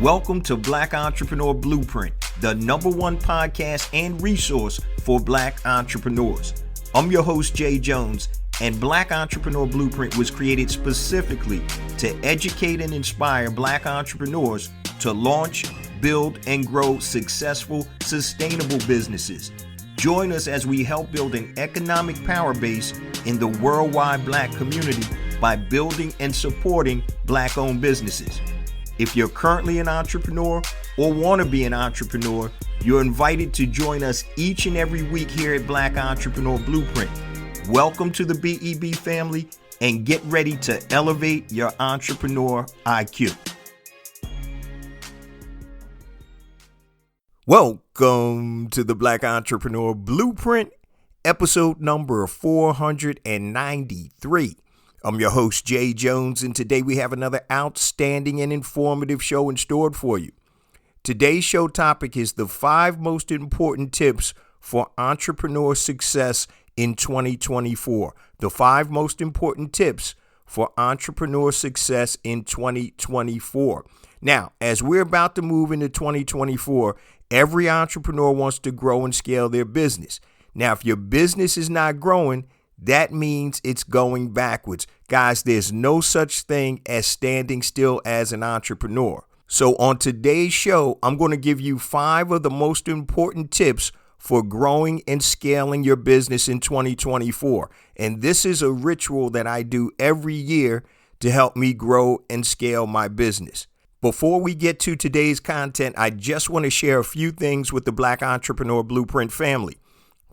Welcome to Black Entrepreneur Blueprint, the #1 podcast and resource for Black entrepreneurs. I'm your host, Jay Jones, and Black Entrepreneur Blueprint was created specifically to educate and inspire Black entrepreneurs to launch, build, and grow successful, sustainable businesses. Join us as we help build an economic power base in the worldwide Black community by building and supporting Black-owned businesses. If you're currently an entrepreneur or want to be an entrepreneur, you're invited to join us each and every week here at Black Entrepreneur Blueprint. Welcome to the BEB family and get ready to elevate your entrepreneur IQ. Welcome to the Black Entrepreneur Blueprint, episode number 493. I'm your host, Jay Jones, and today we have another outstanding and informative show in store for you. Today's show topic is the 5 most important tips for entrepreneur success in 2024. The 5 most important tips for entrepreneur success in 2024. Now, as we're about to move into 2024, every entrepreneur wants to grow and scale their business. Now, if your business is not growing, that means it's going backwards. Guys, there's no such thing as standing still as an entrepreneur. So on today's show, I'm going to give you 5 of the most important tips for growing and scaling your business in 2024. And this is a ritual that I do every year to help me grow and scale my business. Before we get to today's content, I just want to share a few things with the Black Entrepreneur Blueprint family.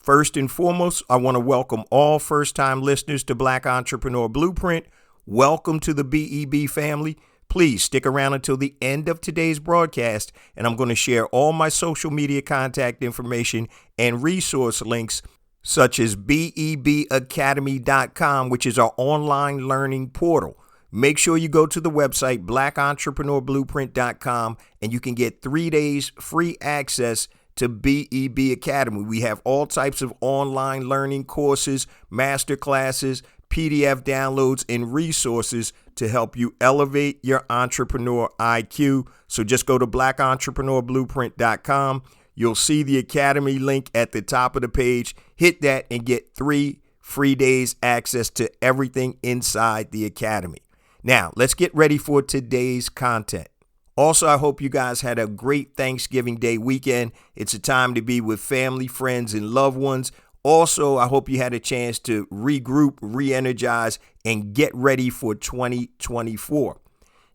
First and foremost, I want to welcome all first-time listeners to Black Entrepreneur Blueprint. Welcome to the BEB family. Please stick around until the end of today's broadcast, and I'm going to share all my social media contact information and resource links, such as BEBacademy.com, which is our online learning portal. Make sure you go to the website, blackentrepreneurBlueprint.com, and you can get 3 days free access to BEB Academy. We have all types of online learning courses, master classes, PDF downloads, and resources to help you elevate your entrepreneur IQ. So just go to blackentrepreneurBlueprint.com. You'll see the Academy link at the top of the page. Hit that and get 3 free days access to everything inside the Academy. Now, let's get ready for today's content. Also, I hope you guys had a great Thanksgiving Day weekend. It's a time to be with family, friends, and loved ones. Also, I hope you had a chance to regroup, re-energize, and get ready for 2024.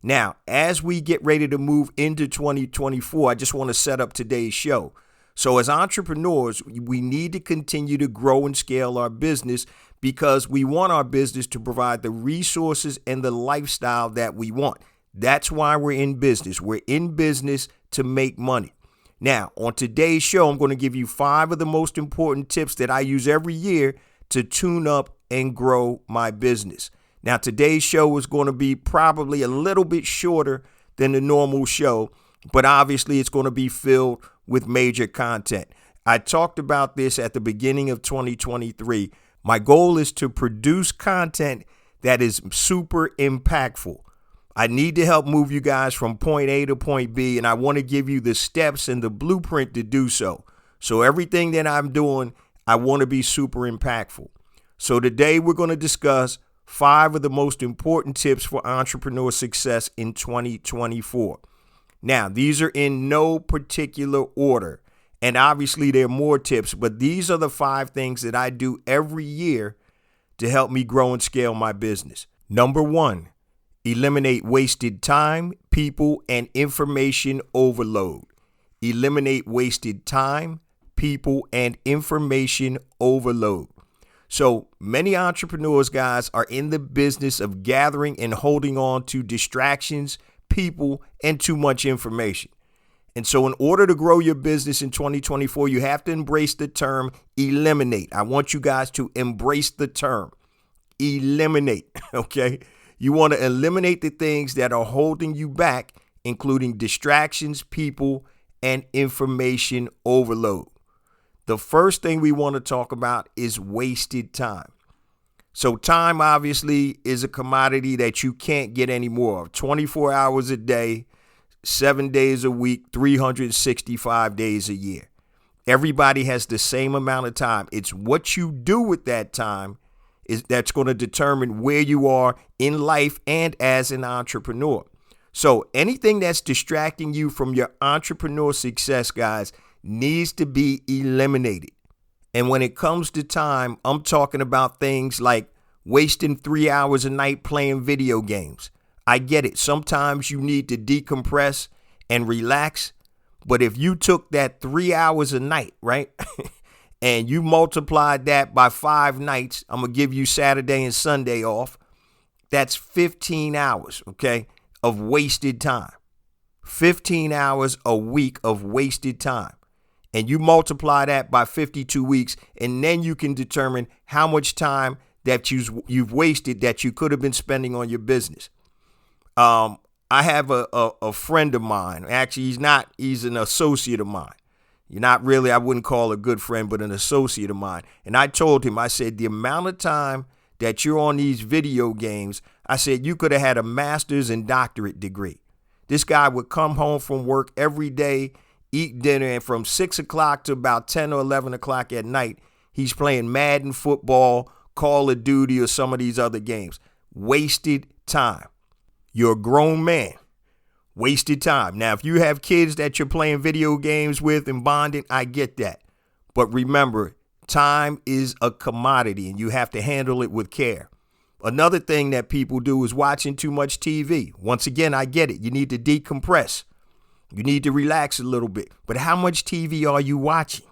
Now, as we get ready to move into 2024, I just want to set up today's show. So as entrepreneurs, we need to continue to grow and scale our business because we want our business to provide the resources and the lifestyle that we want. That's why we're in business. We're in business to make money. Now, on today's show, I'm going to give you 5 of the most important tips that I use every year to tune up and grow my business. Now, today's show is going to be probably a little bit shorter than the normal show, but obviously it's going to be filled with major content. I talked about this at the beginning of 2023. My goal is to produce content that is super impactful. I need to help move you guys from point A to point B, and I want to give you the steps and the blueprint to do so. So everything that I'm doing, I want to be super impactful. So today we're going to discuss 5 of the most important tips for entrepreneur success in 2024. Now, these are in no particular order, and obviously there are more tips, but these are the 5 things that I do every year to help me grow and scale my business. Number 1. Eliminate wasted time, people, and information overload. Eliminate wasted time, people, and information overload. So many entrepreneurs, guys, are in the business of gathering and holding on to distractions, people, and too much information. And so in order to grow your business in 2024, you have to embrace the term eliminate. I want you guys to embrace the term eliminate, okay? You want to eliminate the things that are holding you back, including distractions, people, and information overload. The first thing we want to talk about is wasted time. So time obviously is a commodity that you can't get any more of. 24 hours a day, 7 days a week, 365 days a year. Everybody has the same amount of time. It's what you do with that time that's going to determine where you are in life and as an entrepreneur. So anything that's distracting you from your entrepreneur success, guys, needs to be eliminated. And when it comes to time, I'm talking about things like wasting 3 hours a night playing video games. I get it. Sometimes you need to decompress and relax. But if you took that 3 hours a night, right, and you multiplied that by 5 nights, I'm going to give you Saturday and Sunday off. That's 15 hours, okay, of wasted time. 15 hours a week of wasted time. And you multiply that by 52 weeks, and then you can determine how much time that you've wasted that you could have been spending on your business. I have a friend of mine. Actually, he's an associate of mine. You're not really, I wouldn't call a good friend, but an associate of mine. And I told him, I said, the amount of time that you're on these video games, I said, you could have had a master's and doctorate degree. This guy would come home from work every day, eat dinner, and from 6 o'clock to about 10 or 11 o'clock at night, he's playing Madden football, Call of Duty, or some of these other games. Wasted time. You're a grown man. Wasted time. Now, if you have kids that you're playing video games with and bonding, I get that. But remember, time is a commodity and you have to handle it with care. Another thing that people do is watching too much TV. Once again, I get it. You need to decompress. You need to relax a little bit. But how much TV are you watching?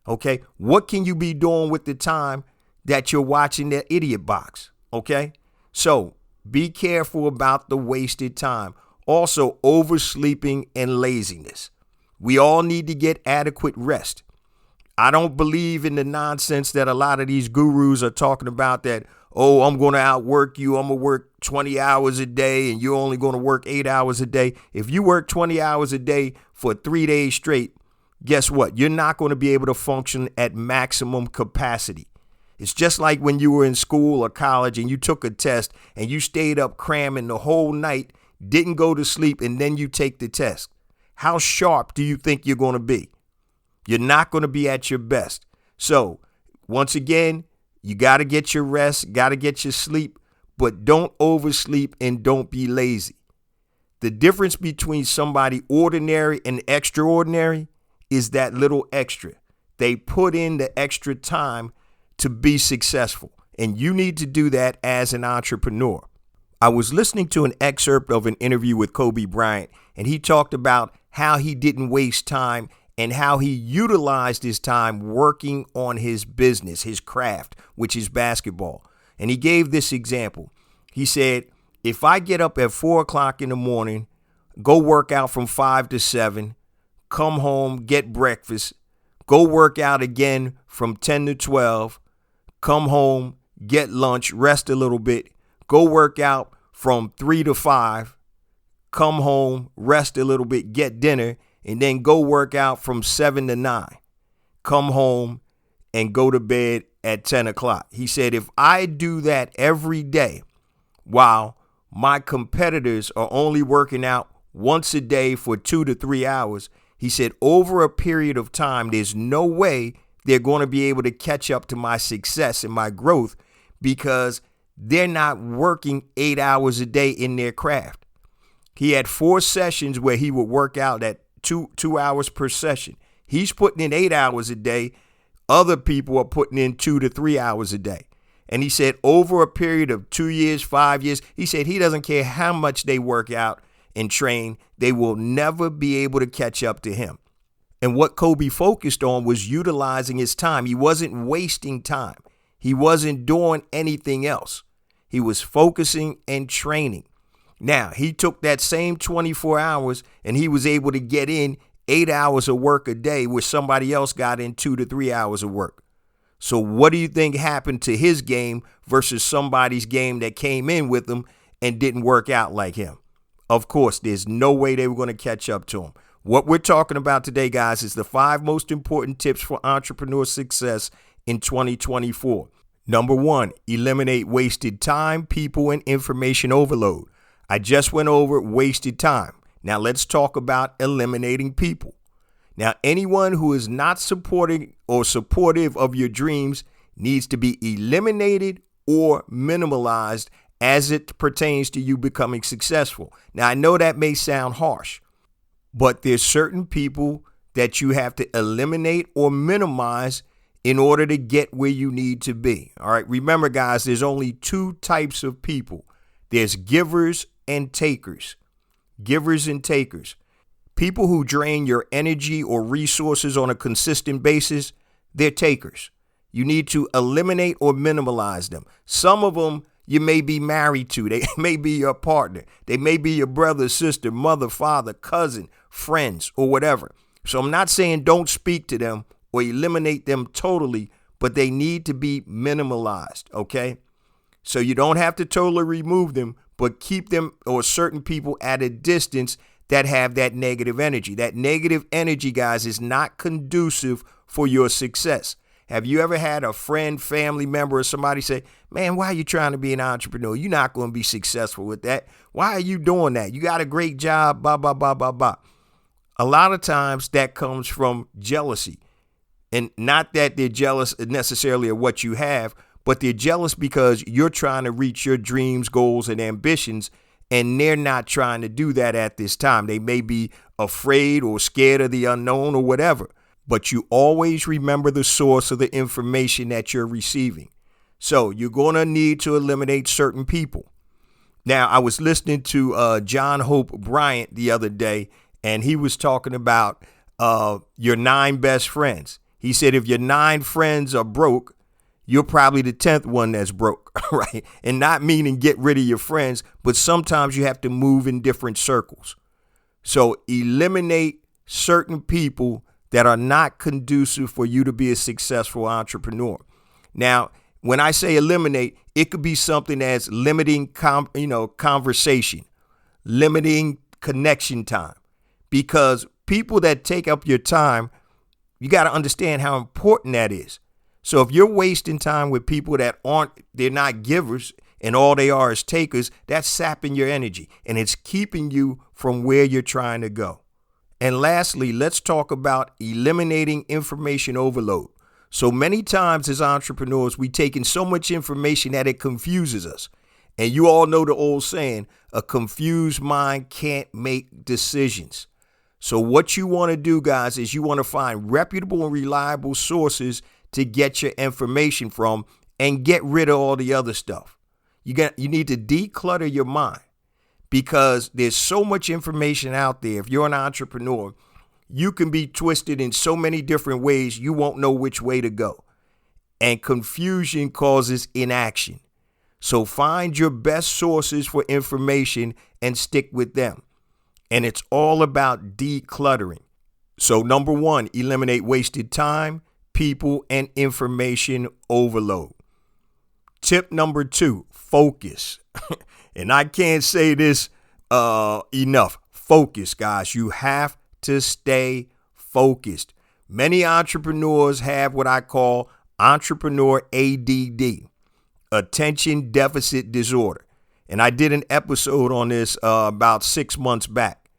Okay? What can you be doing with the time that you're watching that idiot box? Okay? So be careful about the wasted time. Also, oversleeping and laziness. We all need to get adequate rest. I don't believe in the nonsense that a lot of these gurus are talking about that, oh, I'm going to outwork you. I'm going to work 20 hours a day and you're only going to work 8 hours a day. If you work 20 hours a day for 3 days straight, guess what? You're not going to be able to function at maximum capacity. It's just like when you were in school or college and you took a test and you stayed up cramming the whole night, didn't go to sleep, and then you take the test. How sharp do you think you're going to be? You're not going to be at your best. So, once again, you got to get your rest, got to get your sleep, but don't oversleep and don't be lazy. The difference between somebody ordinary and extraordinary is that little extra. They put in the extra time to be successful, and you need to do that as an entrepreneur. I was listening to an excerpt of an interview with Kobe Bryant, and he talked about how he didn't waste time and how he utilized his time working on his business, his craft, which is basketball. And he gave this example. He said, if I get up at 4 o'clock in the morning, go work out from 5 to 7, come home, get breakfast, go work out again from 10 to 12, come home, get lunch, rest a little bit, go work out from 3 to 5, come home, rest a little bit, get dinner, and then go work out from 7 to 9. Come home and go to bed at 10 o'clock. He said, if I do that every day while my competitors are only working out once a day for 2 to 3 hours, he said, over a period of time, there's no way they're going to be able to catch up to my success and my growth because they're not working 8 hours a day in their craft. He had 4 sessions where he would work out at two hours per session. He's putting in 8 hours a day. Other people are putting in 2 to 3 hours a day. And he said over a period of 2 years, 5 years, he said he doesn't care how much they work out and train. They will never be able to catch up to him. And what Kobe focused on was utilizing his time. He wasn't wasting time. He wasn't doing anything else. He was focusing and training. Now, he took that same 24 hours and he was able to get in 8 hours of work a day where somebody else got in 2 to 3 hours of work. So what do you think happened to his game versus somebody's game that came in with him and didn't work out like him? Of course, there's no way they were going to catch up to him. What we're talking about today, guys, is the 5 most important tips for entrepreneur success in 2024. Number 1, eliminate wasted time, people, and information overload. I just went over wasted time. Now let's talk about eliminating people. Now, anyone who is not supporting or supportive of your dreams needs to be eliminated or minimalized as it pertains to you becoming successful. Now, I know that may sound harsh, but there's certain people that you have to eliminate or minimize in order to get where you need to be. All right. Remember, guys, there's only two types of people. There's givers and takers. Givers and takers. People who drain your energy or resources on a consistent basis, they're takers. You need to eliminate or minimalize them. Some of them you may be married to. They may be your partner. They may be your brother, sister, mother, father, cousin, friends, or whatever. So I'm not saying don't speak to them or eliminate them totally, but they need to be minimalized, okay? So you don't have to totally remove them, but keep them or certain people at a distance that have that negative energy. That negative energy, guys, is not conducive for your success. Have you ever had a friend, family member, or somebody say, man, why are you trying to be an entrepreneur? You're not going to be successful with that. Why are you doing that? You got a great job, blah, blah, blah, blah, blah. A lot of times that comes from jealousy. And not that they're jealous necessarily of what you have, but they're jealous because you're trying to reach your dreams, goals, and ambitions, and they're not trying to do that at this time. They may be afraid or scared of the unknown or whatever, but you always remember the source of the information that you're receiving. So you're going to need to eliminate certain people. Now, I was listening to John Hope Bryant the other day, and he was talking about your 9 best friends. He said if your 9 friends are broke, you're probably the 10th one that's broke, right? And not meaning get rid of your friends, but sometimes you have to move in different circles. So eliminate certain people that are not conducive for you to be a successful entrepreneur. Now, when I say eliminate, it could be something as limiting conversation, limiting connection time, because people that take up your time, you got to understand how important that is. So if you're wasting time with people that they're not givers and all they are is takers, that's sapping your energy and it's keeping you from where you're trying to go. And lastly, let's talk about eliminating information overload. So many times as entrepreneurs, we take in so much information that it confuses us. And you all know the old saying, a confused mind can't make decisions. So what you want to do, guys, is you want to find reputable and reliable sources to get your information from and get rid of all the other stuff. You need to declutter your mind because there's so much information out there. If you're an entrepreneur, you can be twisted in so many different ways, you won't know which way to go. And confusion causes inaction. So find your best sources for information and stick with them. And it's all about decluttering. So number 1, eliminate wasted time, people, and information overload. Tip number 2, focus. And I can't say this enough. Focus, guys. You have to stay focused. Many entrepreneurs have what I call entrepreneur ADD, attention deficit disorder. And I did an episode on this about 6 months back.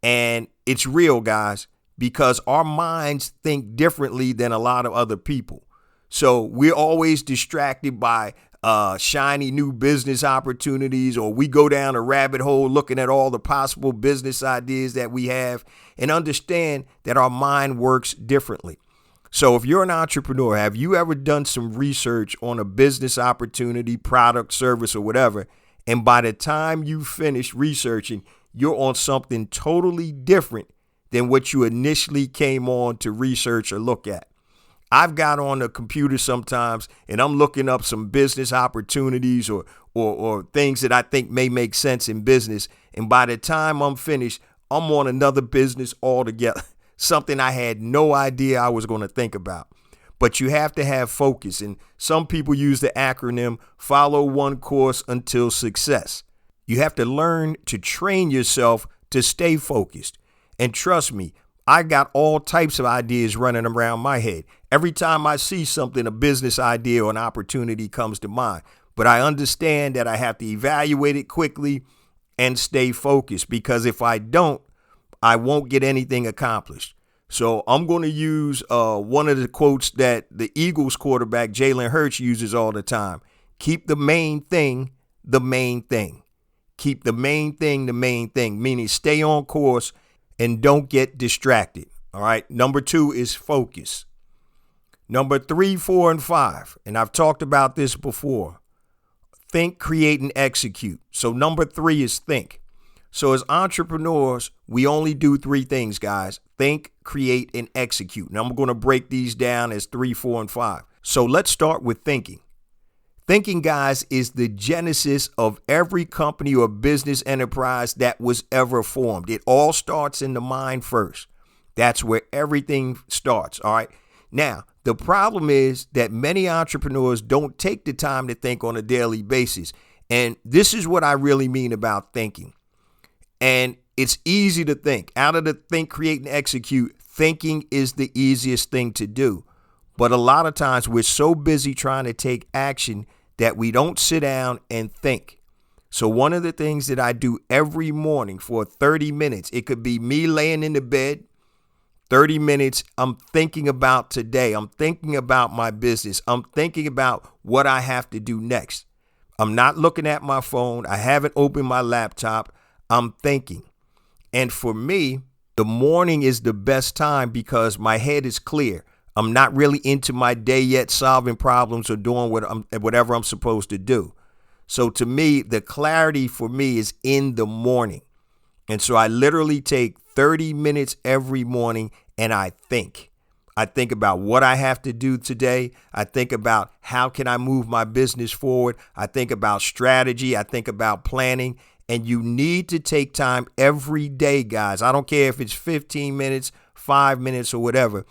And it's real, guys, because our minds think differently than a lot of other people. So we're always distracted by shiny new business opportunities, or we go down a rabbit hole looking at all the possible business ideas that we have, and understand that our mind works differently. So if you're an entrepreneur, have you ever done some research on a business opportunity, product, service, or whatever, and by the time you finish researching, you're on something totally different than what you initially came on to research or look at? I've got on the computer sometimes and I'm looking up some business opportunities or things that I think may make sense in business. And by the time I'm finished, I'm on another business altogether, something I had no idea I was going to think about. But you have to have focus. And some people use the acronym follow one course until success. You have to learn to train yourself to stay focused. And trust me, I got all types of ideas running around my head. Every time I see something, a business idea or an opportunity comes to mind. But I understand that I have to evaluate it quickly, and stay focused, because if I don't, I won't get anything accomplished. So I'm going to use one of the quotes that the Eagles quarterback Jalen Hurts uses all the time. Keep the main thing the main thing. Keep the main thing the main thing, meaning stay on course and don't get distracted. All right. Number 2 is focus. Number 3, 4, and 5, and I've talked about this before. Think, create, and execute. So number 3 is think. So as entrepreneurs, we only do 3 things, guys. Think, create, and execute. Now I'm going to break these down as 3, 4, and 5. So let's start with thinking. Thinking, guys, is the genesis of every company or business enterprise that was ever formed. It all starts in the mind first. That's where everything starts. All right. Now, the problem is that many entrepreneurs don't take the time to think on a daily basis. And this is what I really mean about thinking. And it's easy to think. Out of the think, create, and execute, thinking is the easiest thing to do. But a lot of times we're so busy trying to take action that we don't sit down and think. So one of the things that I do every morning for 30 minutes, it could be me laying in the bed, 30 minutes, I'm thinking about today. I'm thinking about my business. I'm thinking about what I have to do next. I'm not looking at my phone. I haven't opened my laptop. I'm thinking. And for me, the morning is the best time because my head is clear. I'm not really into my day yet, solving problems or doing whatever I'm supposed to do. So to me, the clarity for me is in the morning. And so I literally take 30 minutes every morning and I think. I think about what I have to do today. I think about how can I move my business forward. I think about strategy. I think about planning. And you need to take time every day, guys. I don't care if it's 15 minutes, 5 minutes, or whatever.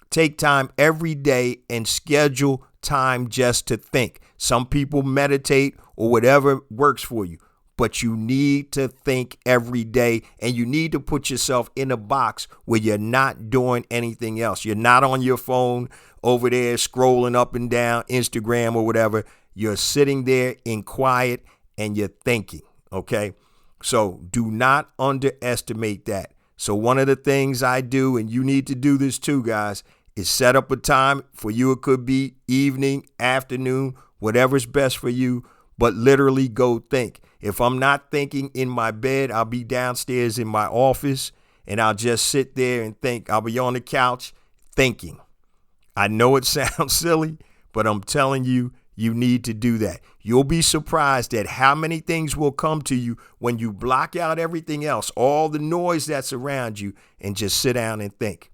Take time every day and schedule time just to think. Some people meditate or whatever works for you, but you need to think every day, and you need to put yourself in a box where you're not doing anything else. You're not on your phone over there scrolling up and down Instagram or whatever. You're sitting there in quiet and you're thinking, okay? So do not underestimate that. So one of the things I do, and you need to do this too, guys, is set up a time. For you, it could be evening, afternoon, whatever's best for you, but literally go think. If I'm not thinking in my bed, I'll be downstairs in my office and I'll just sit there and think. I'll be on the couch thinking. I know it sounds silly, but I'm telling you, you need to do that. You'll be surprised at how many things will come to you when you block out everything else, all the noise that's around you, and just sit down and think.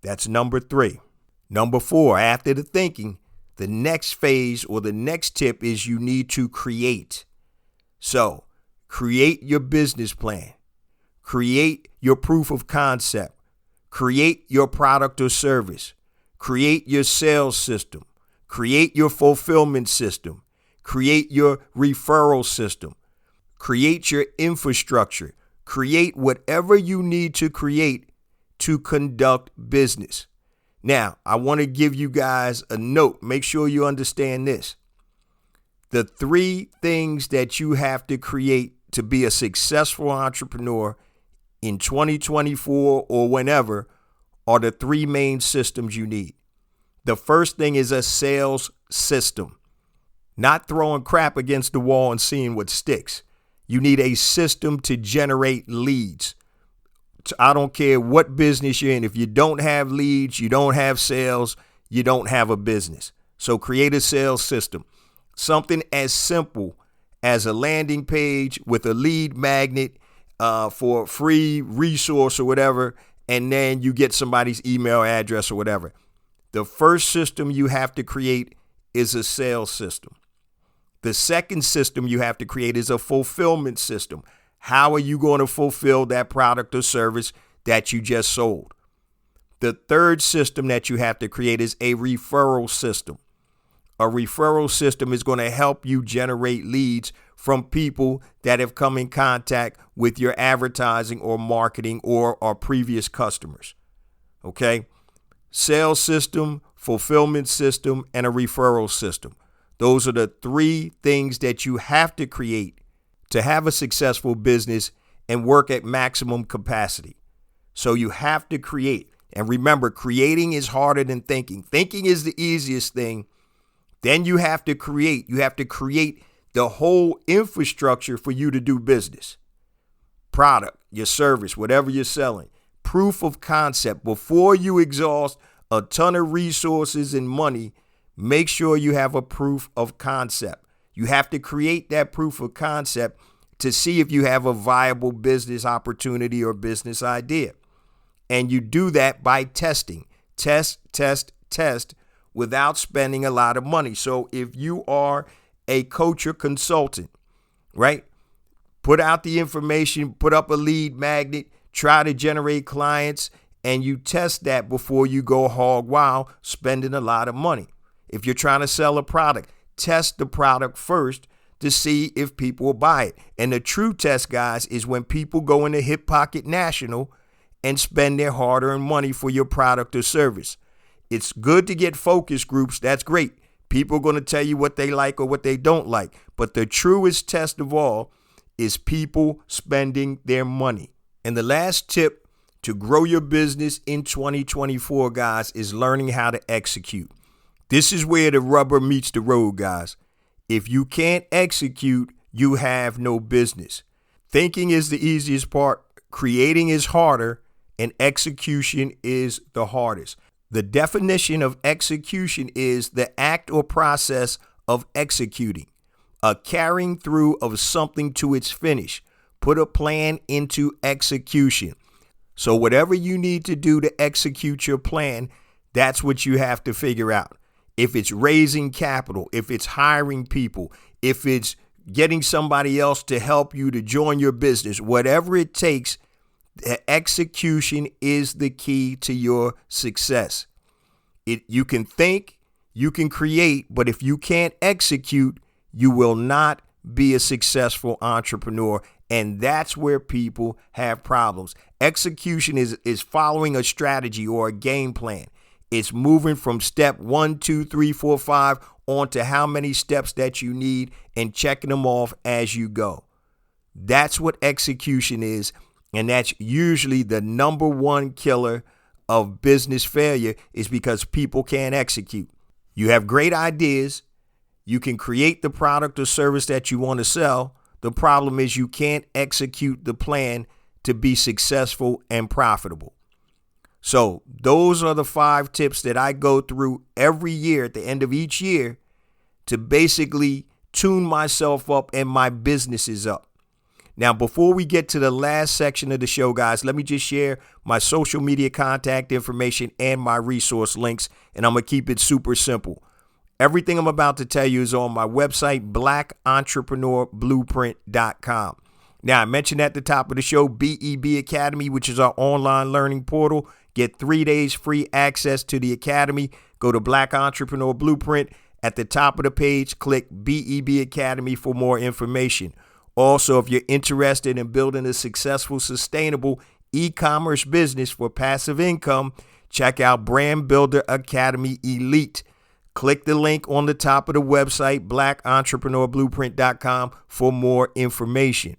That's number 3. Number 4, after the thinking, the next phase or the next tip is you need to create. So create your business plan, create your proof of concept, create your product or service, create your sales system, create your fulfillment system, create your referral system, create your infrastructure, create whatever you need to create to conduct business. Now, I want to give you guys a note. Make sure you understand this. The 3 things that you have to create to be a successful entrepreneur in 2024 or whenever are the 3 main systems you need. The first thing is a sales system, not throwing crap against the wall and seeing what sticks. You need a system to generate leads. I don't care what business you're in. If you don't have leads, you don't have sales, you don't have a business. So create a sales system. Something as simple as a landing page with a lead magnet for a free resource or whatever, and then you get somebody's email address or whatever. The first system you have to create is a sales system. The second system you have to create is a fulfillment system. How are you going to fulfill that product or service that you just sold? The third system that you have to create is a referral system. A referral system is going to help you generate leads from people that have come in contact with your advertising or marketing or previous customers. Okay? Sales system, fulfillment system, and a referral system. Those are the 3 things that you have to create to have a successful business and work at maximum capacity. So you have to create. And remember, creating is harder than thinking. Thinking is the easiest thing. Then you have to create. You have to create the whole infrastructure for you to do business. Product, your service, whatever you're selling. Proof of concept. Before you exhaust a ton of resources and money, make sure you have a proof of concept. You have to create that proof of concept to see if you have a viable business opportunity or business idea. And you do that by testing. Test without spending a lot of money. So if you are a coach or consultant, right? Put out the information, put up a lead magnet, try to generate clients, and you test that before you go hog wild spending a lot of money. If you're trying to sell a product, test the product first to see if people will buy it. And the true test, guys, is when people go into Hip Pocket National and spend their hard-earned money for your product or service. It's good to get focus groups. That's great. People are going to tell you what they like or what they don't like. But the truest test of all is people spending their money. And the last tip to grow your business in 2024, guys, is learning how to execute. This is where the rubber meets the road, guys. If you can't execute, you have no business. Thinking is the easiest part. Creating is harder, and execution is the hardest. The definition of execution is the act or process of executing, a carrying through of something to its finish. Put a plan into execution. So whatever you need to do to execute your plan, that's what you have to figure out. If it's raising capital, if it's hiring people, if it's getting somebody else to help you to join your business, whatever it takes, the execution is the key to your success. You can think, you can create, but if you can't execute, you will not be a successful entrepreneur. And that's where people have problems. Execution is following a strategy or a game plan. It's moving from step 1, 2, 3, 4, 5 on to how many steps that you need and checking them off as you go. That's what execution is. And that's usually the number one killer of business failure, is because people can't execute. You have great ideas. You can create the product or service that you want to sell. The problem is you can't execute the plan to be successful and profitable. So those are the 5 tips that I go through every year at the end of each year to basically tune myself up and my businesses up. Now, before we get to the last section of the show, guys, let me just share my social media contact information and my resource links, and I'm going to keep it super simple. Everything I'm about to tell you is on my website, blackentrepreneurBlueprint.com. Now, I mentioned at the top of the show, BEB Academy, which is our online learning portal. Get 3 days free access to the academy. Go to Black Entrepreneur Blueprint. At the top of the page, click BEB Academy for more information. Also, if you're interested in building a successful, sustainable e-commerce business for passive income, check out Brand Builder Academy Elite. Click the link on the top of the website, blackentrepreneurBlueprint.com, for more information.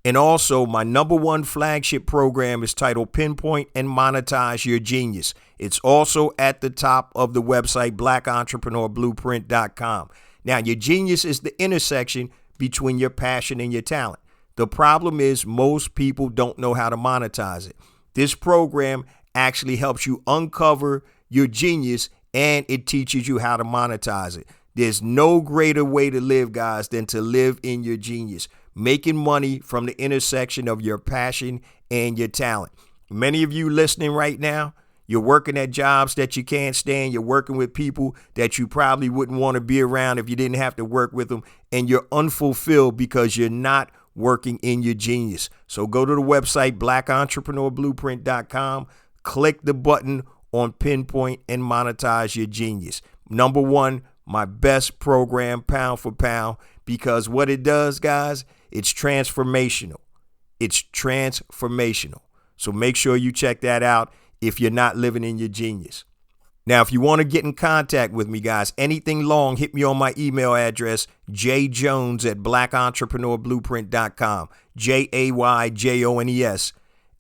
And also, my number one flagship program is titled Pinpoint and Monetize Your Genius. It's also at the top of the website, blackentrepreneurBlueprint.com. Now, your genius is the intersection between your passion and your talent. The problem is most people don't know how to monetize it. This program actually helps you uncover your genius, and it teaches you how to monetize it. There's no greater way to live, guys, than to live in your genius, making money from the intersection of your passion and your talent. Many of you listening right now, you're working at jobs that you can't stand. You're working with people that you probably wouldn't want to be around if you didn't have to work with them. And you're unfulfilled because you're not working in your genius. So go to the website, blackentrepreneurBlueprint.com. Click the button on Pinpoint and Monetize Your Genius. Number one, my best program, pound for pound, because what it does, guys, it's transformational. It's transformational. So make sure you check that out if you're not living in your genius. Now, if you want to get in contact with me, guys, anything long, hit me on my email address, jayjones@blackentrepreneurblueprint.com, JAYJONES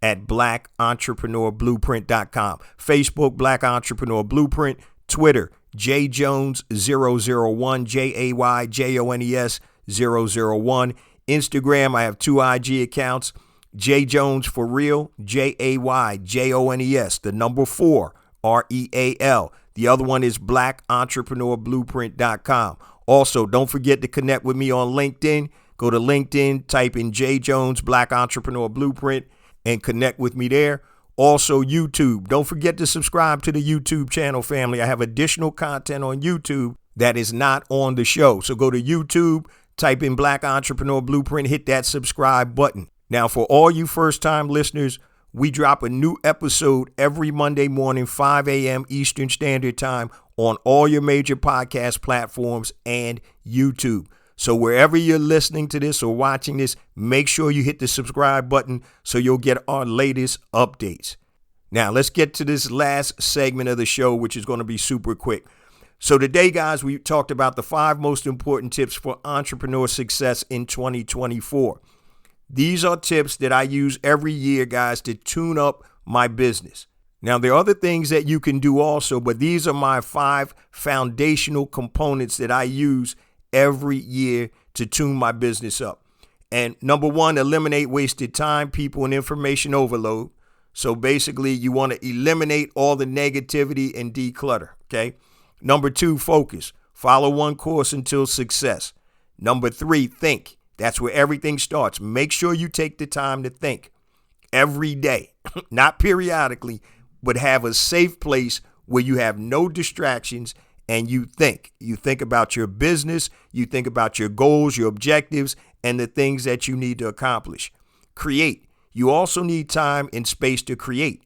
at blackentrepreneurblueprint.com. Facebook, Black Entrepreneur Blueprint. Twitter, jjones001, JAYJONES001. Instagram, I have 2 IG accounts, jjones for real, JAYJONES, the number 4, REAL. The other one is blackentrepreneurblueprint.com. Also, don't forget to connect with me on LinkedIn. Go to LinkedIn, type in Jay Jones, Black Entrepreneur Blueprint, and connect with me there. Also, YouTube. Don't forget to subscribe to the YouTube channel, family. I have additional content on YouTube that is not on the show. So go to YouTube, type in Black Entrepreneur Blueprint, hit that subscribe button. Now, for all you first-time listeners, we drop a new episode every Monday morning, 5 a.m. Eastern Standard Time on all your major podcast platforms and YouTube. So wherever you're listening to this or watching this, make sure you hit the subscribe button so you'll get our latest updates. Now, let's get to this last segment of the show, which is going to be super quick. So today, guys, we talked about the 5 most important tips for entrepreneur success in 2024. These are tips that I use every year, guys, to tune up my business. Now, there are other things that you can do also, but these are my 5 foundational components that I use every year to tune my business up. And number 1, eliminate wasted time, people, and information overload. So basically, you want to eliminate all the negativity and declutter, okay? Number 2, focus. Follow one course until success. Number 3, think. That's where everything starts. Make sure you take the time to think every day, not periodically, but have a safe place where you have no distractions and you think. You think about your business, you think about your goals, your objectives, and the things that you need to accomplish. Create. You also need time and space to create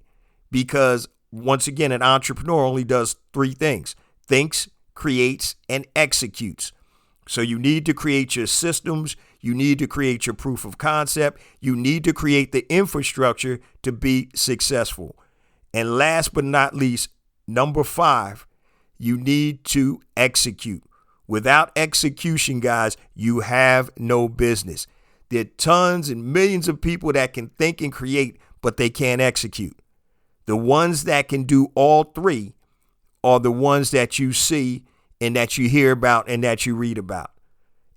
because, once again, an entrepreneur only does 3 things: thinks, creates, and executes. So you need to create your systems. You need to create your proof of concept. You need to create the infrastructure to be successful. And last but not least, number 5, you need to execute. Without execution, guys, you have no business. There are tons and millions of people that can think and create, but they can't execute. The ones that can do all 3 are the ones that you see and that you hear about and that you read about.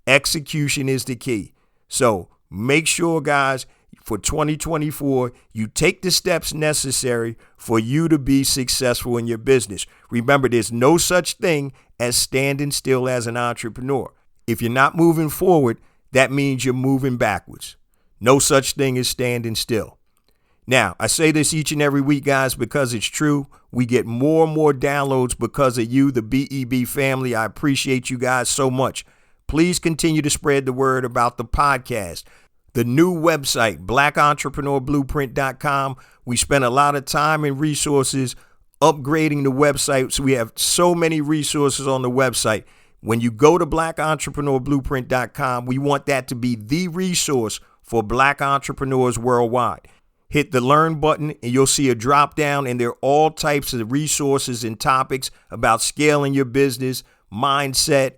Execution is the key. So make sure, guys, for 2024, you take the steps necessary for you to be successful in your business. Remember, there's no such thing as standing still as an entrepreneur. If you're not moving forward, that means you're moving backwards. No such thing as standing still. Now, I say this each and every week, guys, because it's true. We get more and more downloads because of you, the BEB family. I appreciate you guys so much. Please continue to spread the word about the podcast. The new website, blackentrepreneurblueprint.com. We spent a lot of time and resources upgrading the website. So we have so many resources on the website. When you go to blackentrepreneurblueprint.com, we want that to be the resource for Black entrepreneurs worldwide. Hit the learn button and you'll see a drop down, and there are all types of resources and topics about scaling your business, mindset,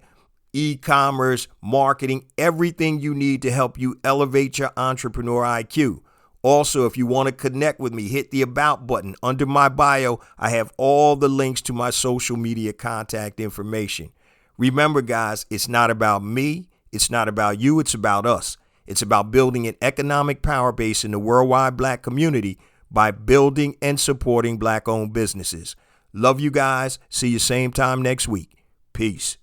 e-commerce, marketing, everything you need to help you elevate your entrepreneur IQ. Also, if you want to connect with me, hit the about button. Under my bio, I have all the links to my social media contact information. Remember, guys, it's not about me. It's not about you. It's about us. It's about building an economic power base in the worldwide Black community by building and supporting Black-owned businesses. Love you guys. See you same time next week. Peace.